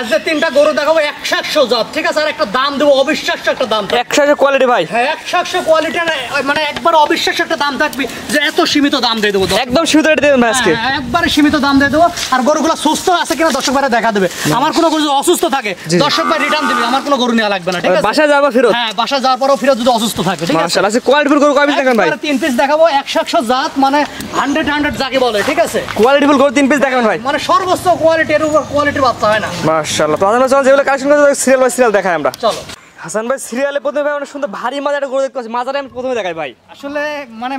আজকে তিনটা গরু দেখাবো 100 জাত, ঠিক আছে? আর একটা দাম দেবো অবিশ্বাস্য একটা দাম, 100 কোয়ালিটি ভাই। হ্যাঁ 100 কোয়ালিটি, মানে একবার অবিশ্বাস্য একটা দাম থাকবে যে এত সীমিত দাম দিয়ে দেবো, একদম সীমিত রেটে দেবেন ভাই আজকে। একবারে সীমিত দাম দিয়ে দেবো। আর গরুগুলো সুস্থ আছে কিনা দর্শক ভাইরা দেখা দেবে। আমার কোনো গরু অসুস্থ থাকে দর্শক ভাই রিটার্ন দিবে, আমার কোনো গরু নেওয়া লাগবে না, ঠিক আছে? বাসায় যাবো ফেরত। হ্যাঁ বাসায় যাওয়ার পরও ফেরত যদি অসুস্থ থাকে, ঠিক আছে? মাশাআল্লাহ। আজকে কোয়ালিটিফুল গরু কয় পিস দেখাবেন ভাই? তিন পিস দেখাবো 100 জাত, মানে 100 যাকে বলে, ঠিক আছে? কোয়ালিটিফুল গরু 3 পিস দেখাবেন ভাই, মানে সর্বোচ্চ কোয়ালিটির উপর কোয়ালিটির বাচ্চা হয় না। মাশাআল্লাহ। তো আমরা চল যেগুলো কালেকশন করে সিরিয়াল বাই সিরিয়াল দেখাই আমরা। চলো হাসান ভাই, সিরিয়ালে প্রথমে ভাই অনেক সুন্দর ভারী মাজার একটা গরু দেখতে পাচ্ছি, মাজারে আমি প্রথমে দেখাই ভাই। আসলে মানে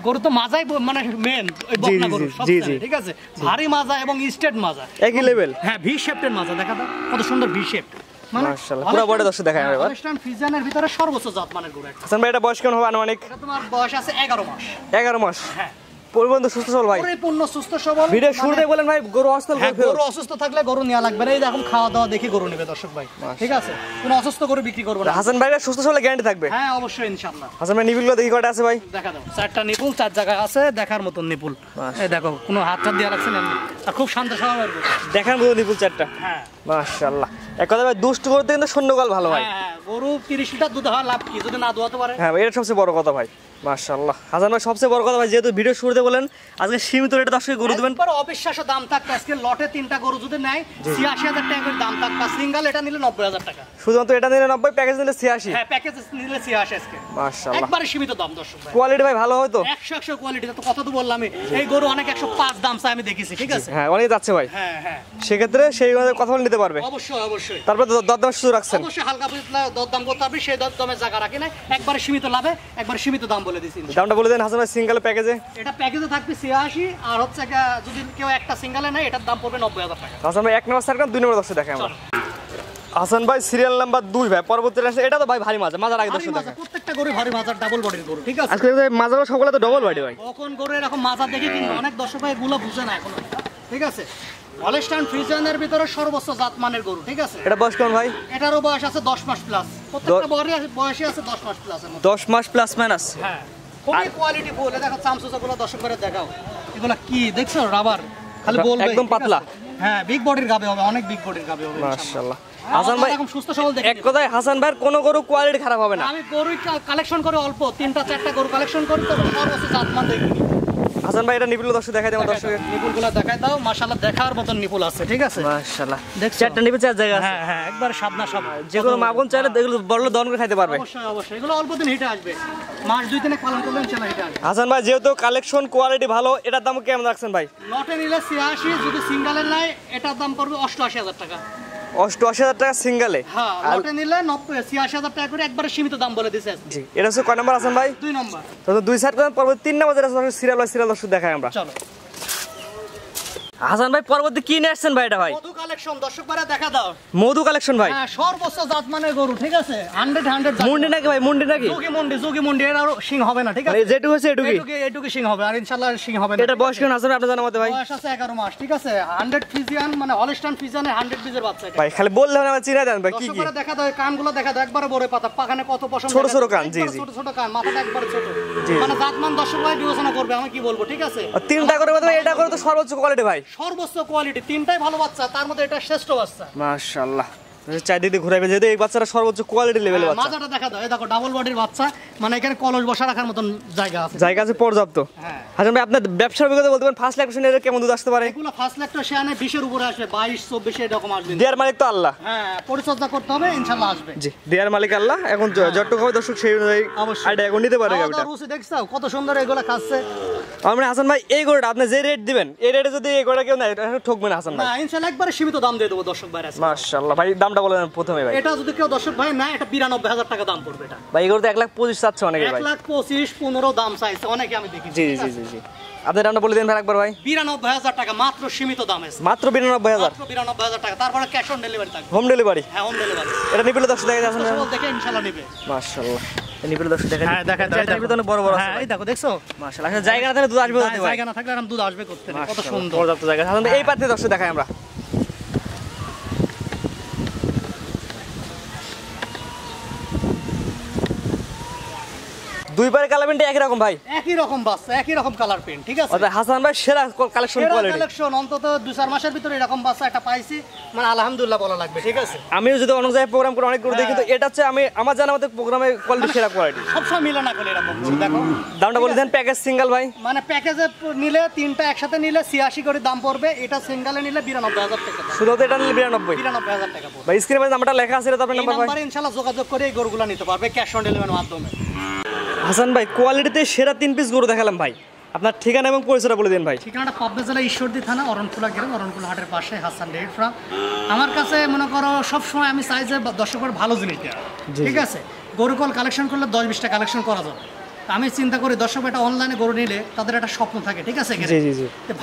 গরু তো মাজাই মানে মেন, ওই বকনা গরু সবচেয়ে, ঠিক আছে? ভারী মাজা এবং স্ট্রেট মাজা একই লেভেল। হ্যাঁ ভি শেপের মাজা, দেখা দাও কত সুন্দর ভি শেপ, মানে মাশাআল্লাহ পুরো বড় দর্শক দেখাই আমরা এবার। হলস্টাইন ফ্রিজিয়ানের ভিতরে সর্বোচ্চ জাত মানের গরু একটা। হাসান ভাই এটা বয়স কেমন হবে আনুমানিক? এটা তোমার বয়স আছে 11 মাস। 11 মাস? হ্যাঁ পরিবন্ধ সুস্থ সবল ভাই, পরিপূর্ণ সুস্থ সবল। ভিডিও শুরুতে বলেন ভাই গরু অসুস্থ, গরু অসুস্থ থাকলে গরু নেওয়া লাগবে না। এই দেখুন খাওয়া দাওয়া দেখে গরু নেবে দর্শক ভাই, ঠিক আছে? কোনো অসুস্থ গরু বিক্রি করবো না। হাসান ভাইরা সুস্থ সবল গ্যারান্টি থাকবে? হ্যাঁ অবশ্যই ইনশাআল্লাহ। হাসান ভাই নিপুলগুলো দেখি কয়টা আছে ভাই? দেখা দাও, 4টা নিপুল 4 জায়গায় আছে, দেখার মতন নিপুল। এই দেখো কোনো হাত টাত দিয়ে রাখছেন এমনি, আর খুব শান্ত স্বভাবের গরু, দেখার মতো নিপুল 4টা। হ্যাঁ মাশাআল্লাহ। এক কথা ভাই দুষ্ট করতে কিন্তু শূন্যকাল ভালো ভাই। হ্যাঁ গরু 30 লিটার দুধ হওয়া লাভ কি যদি না দোয়াতে পারে? হ্যাঁ এটা সবচেয়ে বড় কথা ভাই। মাশাআল্লাহ। হাসান ভাই সবচেয়ে বড় কথা ভাই, যেহেতু ভিডিও শুরুতে বলেন আজকে সীমিত রেটে দর্শক গরু দিবেন, একবার অবিশ্বাস্য দাম থাকবে। আজকে লটে 3টা গরু যদি নেয় ৮৬,০০০ টাকা করে দাম থাকবে। সিঙ্গেল এটা নিলে ৯০,০০০ টাকা, শুধুমাত্র এটা নিলে ৯০, প্যাকেজ নিলে ৮৬। হ্যাঁ প্যাকেজ নিলে ৮৬ আজকে। মাশাআল্লাহ একবারে সীমিত দাম দর্শক ভাই। কোয়ালিটি ভাই ভালো হয় তো? 100 কোয়ালিটি, তো কথা তো বললাম। এই গরু অনেক 105 দাম চাই আমি দেখেছি, ঠিক আছে? হ্যাঁ অনেক যাচ্ছে ভাই। হ্যাঁ হ্যাঁ সেক্ষেত্রে সেই কথা বলে নিতে পারবে অবশ্যই অবশ্যই। তারপরে দরদামের সুযোগ রাখছেন? অবশ্যই হালকা বুঝলে দরদাম করতে হবে, সেই দরদামের জায়গা রাখি না। একবারে সীমিত লাভে একবারে সীমিত দাম বলে দিছি। দামটা বলে দেন হাসান ভাই সিঙ্গেল প্যাকেজে। এটা প্যাকেজে থাকবে ৮৬, আর হচ্ছে যদি কেউ একটা সিঙ্গেলে নেয় এটার দাম পড়বে ৯০,০০০ টাকা। হাসান ভাই 1 নম্বর সার্কাম 2 নম্বর দর্শক দেখাই আমরা। হাসান ভাই সিরিয়াল নাম্বার 2 ভাই, পরবর্তী এটা তো ভাই ভারী মাজা, মাজার আগে দর্শক দেখাই। প্রত্যেকটা গরু ভারী মাজার, ডাবল বডির গরু, ঠিক আছে? আজকে মাজার সবগুলো তো ডবল বডি ভাই। কখন গরু এরকম মাজা দেখে কিন্তু অনেক দর্শক ভাই এগুলো বুঝে না এখনো, ঠিক আছে? হলস্টাইন ফ্রিজিয়ানের ভিতরে সর্বোচ্চ জাত মানের গরু, ঠিক আছে? এটা বয়স কেমন ভাই? এটারও বয়স আছে 10 মাস প্লাস, প্রত্যেকটা বয়সে আছে 10 মাস প্লাস এর মধ্যে। 10 মাস প্লাস মাইনাস। হ্যাঁ খুবই কোয়ালিটি ফুল। দেখো চামচুচাগুলো দর্শক করে দেখাও, এগুলো কি দেখছো? রাবার খালি বলবে একদম পাতলা। হ্যাঁ বিগ বডির গাবে হবে, অনেক বিগ বডির গাবে হবে মাশাআল্লাহ। হাসান ভাই এরকম সুস্থ সবল দেখে এক কথায় হাসান ভাইয়ের কোনো গরু কোয়ালিটি খারাপ হবে না। আমি গরু কালেকশন করে অল্প 3টা 4টা গরু কালেকশন করি, তো সর্বোচ্চ জাত মান দেখি। হাসান ভাই এটা নিপুল দর্শক দেখাই দাও দর্শকের। নিপুলগুলো দেখাই দাও, মাশাআল্লাহ দেখার মতন নিপুল আছে, ঠিক আছে? মাশাআল্লাহ। দেখছো 4টা নিপুল 4 জায়গা আছে। হ্যাঁ হ্যাঁ একবার সাদনা সব, যেগুলো মাপন চাইলে এগুলো বড় দন করে খাইতে পারবে। অবশ্যই অবশ্যই এগুলো অল্প দিন হিটে আসবে, মাস 2-3 পালন করলে ইনশাআল্লাহ হিটে আসবে। হাসান ভাই যেহেতু কালেকশন কোয়ালিটি ভালো, এটার দাম কেমন রাখছেন ভাই? লটে নিলে ৮৬, যদি সিঙ্গেলে নেয় এটার দাম পড়বে ৮৮,০০০ টাকা। ৮৮,০০০ টাকা সিঙ্গেলে? হ্যাঁ লটে নিলে ৮৬,০০০ টাকা করে একবারে সীমিত দাম বলে দিয়েছে আজকে। জি এটা হচ্ছে কয় নাম্বার হাসান ভাই? 2 নম্বর। তো 2 সাইড করেন, পরবর্তী 3 নাম্বার যেটা সিরিয়াল বাই সিরিয়াল দর্শক দেখাই আমরা। চলো হাসান ভাই পরবর্তী কি নিয়ে আসছেন ভাই? এটা ভাই মধু কালেকশন, দর্শক ভাইরা দেখা দাও। মধু কালেকশন ভাই? হ্যাঁ সর্বোচ্চ জাত মানের গরু, ঠিক আছে? 100 মুন্ডি নাকি ভাই? মুন্ডি নাকি? যোগী মুন্ডি এর আর সিং হবে না, ঠিক আছে? যেটুকু হচ্ছে এটুকুই? এটুকু সিং হবে, আর ইনশাআল্লাহ সিং হবে না। এটা বয়স কেমন হাসান ভাই আপনার জানা মতে ভাই? বয়স আছে 11 মাস, ঠিক আছে? 100 ফ্রিজিয়ান, মানে হলস্টাইন ফ্রিজিয়ানের 100 পিসের বাচ্চা এটা। ভাই খালি বললে হবে না, চিনা দেন ভাই কি কি? দর্শক ভাইরা দেখা দাও, কানগুলো দেখা দাও, একবারে বড় পাতা, পাখানে কত পশম, ছোট ছোট কান। জি জি ছোট ছোট কান, মাথাটা একবারে ছোট, মানে জাতমান দর্শক ভাই বিবেচনা করবে, আমি কি বলবো, ঠিক আছে? 3টা করে মতো এটা করে তো সর্বোচ্চ কোয়ালিটি ভাই। সর্বোচ্চ কোয়ালিটি, 3টাই ভালো বাচ্চা, তার মধ্যে এটা শ্রেষ্ঠ বাচ্চা। মাশাআল্লাহ। চারিদিকে ঘুরাবে, যেহেতু এই বাচ্চাটা সর্বোচ্চ কোয়ালিটি লেভেলের বাচ্চা। মাথাটা দেখা দাও, এই দেখো ডাবল বডির বাচ্চা, মানে এখানে কলস বসা রাখার মতন জায়গা আছে, জায়গা আছে পর্যাপ্ত। হ্যাঁ হাসান ভাই আপনার ব্যবসার অভিজ্ঞতা বলতে পারেন, ফার্স্ট ল্যাকশন এর কেমন দুধ আসতে পারে? এগুলো ফার্স্ট ল্যাকটা সে আনে 20 এর উপরে আসবে, 22-24 এরকম আসবে। দেয়ার মালিক তো আল্লাহ। হ্যাঁ পরিচর্যা করতে হবে, ইনশাআল্লাহ আসবে। জি দেয়ার মালিক আল্লাহ। এখন যতটুকু হবে দর্শক সেই অনুযায়ী আইডিয়া এখন নিতে পারে গাবিটা। রুচি দেখছো কত সুন্দর এগুলো খাচ্ছে। আমরা হাসান ভাই এই গরুটা আপনি যে রেট দিবেন, এই রেটে যদি এই গরুটা কেউ নেয় এটা ঠকবে না হাসান ভাই? না ইনশাআল্লাহ একবারে সীমিত দাম দিয়ে দেবো দর্শক ভাইরা। মাশাআল্লাহ ভাই দামটা বলে দেন প্রথমে ভাই। এটা যদি কেউ দর্শক ভাই না, এটা 92,000 টাকা দাম পড়বে। এটা ভাই এই গরুতে 1,25,000 চাচ্ছে অনেকে ভাই। 1,25,15 দাম চাইছে অনেকে, আমি দেখি। জি জি জি জি আপনার দামটা বলে দেন ভাই একবার ভাই। 92,000 টাকা মাত্র, সীমিত দাম আছে মাত্র 92,000? মাত্র 92,000 টাকা, তারপরে ক্যাশ অন ডেলিভারি থাকবে। Home delivery? হ্যাঁ হোম ডেলিভারি। এটা নিপিলে 10 টাকা আছে না? দেখে ইনশাআল্লাহ নেবে। মাশাআল্লাহ নিপিলে 10 টাকা। হ্যাঁ দেখা যায়, এটা ভিতরে বড় বড় আছে। হ্যাঁ এই দেখো দেখছো মাশাআল্লাহ। আচ্ছা জায়গা না থাকলে দুধ আসবে কোথা থেকে? জায়গা না থাকলে আরাম দুধ আসবে করতে, কত সুন্দর পর্যাপ্ত জায়গা। হাসান ভাই এই পাত্রে 10 দেখাই আমরা। দুই পারে কালার প্রিন্ট একই রকম ভাই, একই রকম বাচ্চা, একই রকম কালার প্রিন্ট, ঠিক আছে? অর্থাৎ হাসান ভাই সেরা কালেকশন কোয়ালিটি। কালেকশন অন্তত 2-4 মাসের ভিতরে এরকম বাচ্চা একটা পাইছি, মানে আলহামদুলিল্লাহ বলা লাগবে, ঠিক আছে? আমিও যদি অনেক জায়গায় প্রোগ্রাম করে অনেক করে দিই, কিন্তু এটা হচ্ছে আমি আমার জানা মতে প্রোগ্রামে কোয়ালিটি সেরা কোয়ালিটি। সবসময় মিলে না করে এরকম দেখো। দামটা বলে দেন প্যাকেজ সিঙ্গেল ভাই। মানে প্যাকেজে নিলে 3টা একসাথে নিলে 86 করে দাম পড়বে, এটা সিঙ্গেলে নিলে 92,000 টাকা দাম। শুধু এটা নিলে 92,000 টাকা পড়বে। ভাই স্ক্রিনে নাম্বারটা লেখা আছে, এটা আপনার এই নাম্বার ভাই। নাম্বারে ইনশাআল্লাহ যোগাযোগ করে এই গরুগুলো নিতে পারবে ক্যাশ অন ডেলিভারির মাধ্যমে। হাসান ভাই কোয়ালিটিতে সেরা 3 পিস গরু দেখালাম ভাই, আপনার ঠিকানা এবং পরিচয়টা বলে দিন ভাই। ঠিকানাটা পাবনা জেলা ঈশ্বরদী থানা অরণকুলা গ্রাম, অরণকুলা হাটের পাশে হাসান ডেইরি ফার্ম। আমার কাছে মনে করো সবসময় আমি চাই যে দর্শকের ভালো জিনিস দেওয়া, ঠিক আছে? গরু কল কালেকশন করলে 10-20টা কালেকশন করা যাবে। আমি চিন্তা করি দর্শক একটা অনলাইনে গরু নিলে তাদের একটা স্বপ্ন থাকে, ঠিক আছে?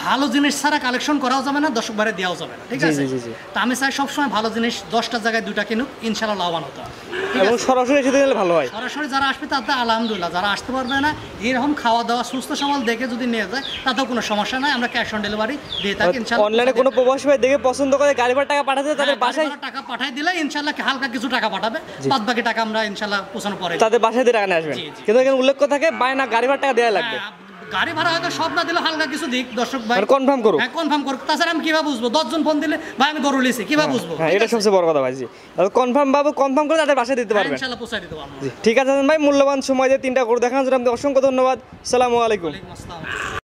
ভালো জিনিস ছাড়া কালেকশন করাও যাবে না, দর্শক বাইরে দেওয়াও যাবে না, ঠিক আছে? তা আমি চাই সবসময় ভালো জিনিস 10টা জায়গায় 2টা কিনুক, ইনশাআল্লাহ লাভবান হতে হবে। এবং সরাসরি এসে দিলে ভালো হয়। সরাসরি যারা আসবে তাতে আলহামদুলিল্লাহ, যারা আসতে পারবে না এরকম খাওয়া দাওয়া সুস্থ সবল দেখে যদি নিয়ে যায় তাতেও কোনো সমস্যা নাই, আমরা ক্যাশ অন ডেলিভারি দিয়ে থাকি ইনশাআল্লাহ। অনলাইনে কোনো প্রবাসী ভাই দেখে পছন্দ করে গাড়ি ভাড়া টাকা পাঠাতে তাদের বাসায় টাকা পাঠাই দিলে ইনশাআল্লাহ হালকা কিছু টাকা পাঠাবে, বাদ বাকি টাকা আমরা ইনশাআল্লাহ পৌঁছানোর পরে তাদের বাসায় দিয়ে টাকা নিয়ে আসবেন। কিন্তু এখানে উল্লেখ থাকে বায়না গাড়ি ভাড়া টাকা দেওয়া লাগবে। গাড়ি ভাড়া হয়তো সব না দিলে হালকা কিছু দিক দর্শক ভাই, কনফার্ম করুন। হ্যাঁ কনফার্ম করুন, তাছাড়া আমি কিভাবে বুঝবো? 10 জন ফোন দিলে ভাই আমি গরু লিছি কিভাবে বুঝবো? হ্যাঁ এটা সবচেয়ে বড় কথা ভাই। জি কনফার্ম ভাবে কনফার্ম করে তাদের বাসায় দিতে পারবেন, ইনশাআল্লাহ পৌঁছাই দিতে পারবো। ঠিক আছে ভাই, মূল্যবান সময় দিয়ে 3টা গরু দেখানোর জন্য আপনাকে অসংখ্য ধন্যবাদ। আসসালামু আলাইকুম। ওয়ালাইকুম আসসালাম।